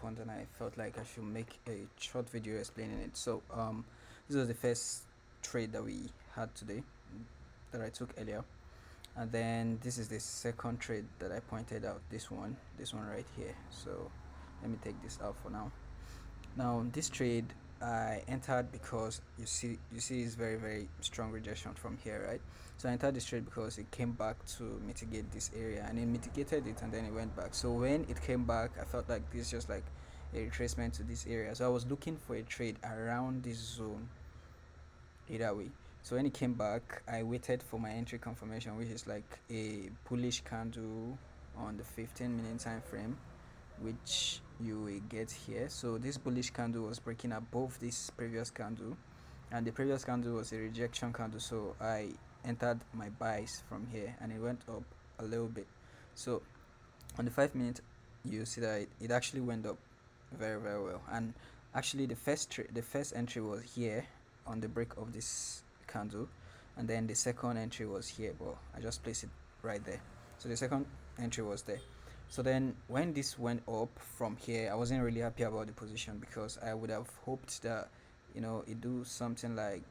happened, and I felt like I should make a short video explaining it. So this was the first trade that we had today, that I took earlier, and then this is the second trade that I pointed out, this one right here. So let me take this out for now. Now this trade I entered because you see it's very strong rejection from here, right? So I entered this trade because it came back to mitigate this area, and it mitigated it, and then it went back. So when it came back, I felt like this is just like a retracement to this area. So I was looking for a trade around this zone either way. So when it came back, I waited for my entry confirmation, which is like a bullish candle on the 15-minute time frame, which you will get here. So this bullish candle was breaking above this previous candle, and the previous candle was a rejection candle, so I entered my buys from here, and it went up a little bit. So on the 5 minute, you see that it actually went up very well. And actually the first entry was here on the break of this candle, and then the second entry was here, but I just placed it right there. So the second entry was there. So then when this went up from here, I wasn't really happy about the position, because I would have hoped that it do something like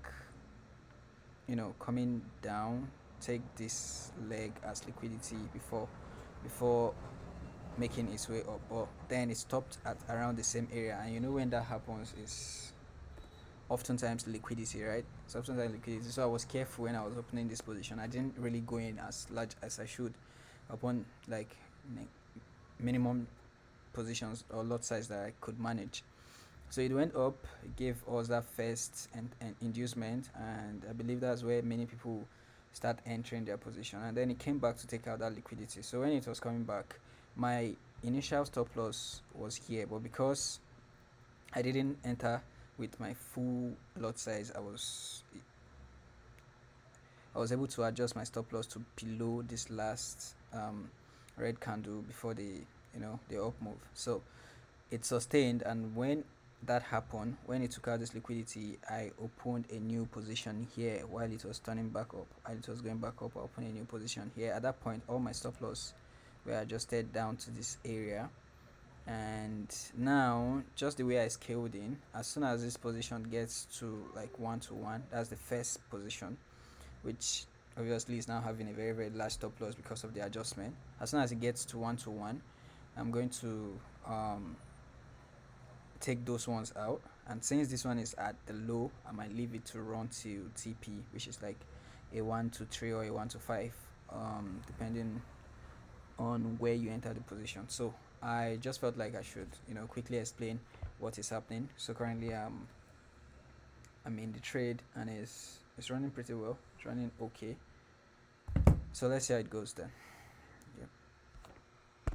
coming down, take this leg as liquidity before making its way up, but then it stopped at around the same area. And when that happens, is oftentimes liquidity, right? So oftentimes liquidity. So I was careful when I was opening this position. I didn't really go in as large as I should upon like minimum positions or lot size that I could manage. So it went up, it gave us that first and inducement, and I believe that's where many people start entering their position, and then it came back to take out that liquidity. So when it was coming back, my initial stop loss was here, but because I didn't enter with my full lot size, I was able to adjust my stop loss to below this last red candle before the up move. So it sustained, and when that happened, when it took out this liquidity, I opened a new position here while it was turning back up. While it was going back up, I opened a new position here. At that point, all my stop loss were adjusted down to this area, and now just the way I scaled in, as soon as this position gets to like 1 to 1, that's the first position, which obviously is now having a very large stop loss because of the adjustment. As soon as it gets to 1 to 1, I'm going to take those ones out, and since this one is at the low, I might leave it to run to TP, which is like a 1 to 3 or a 1 to 5, depending on where you enter the position. So I just felt like I should quickly explain what is happening. So currently I'm in the trade, and it's running pretty well. It's running okay. So let's see how it goes then.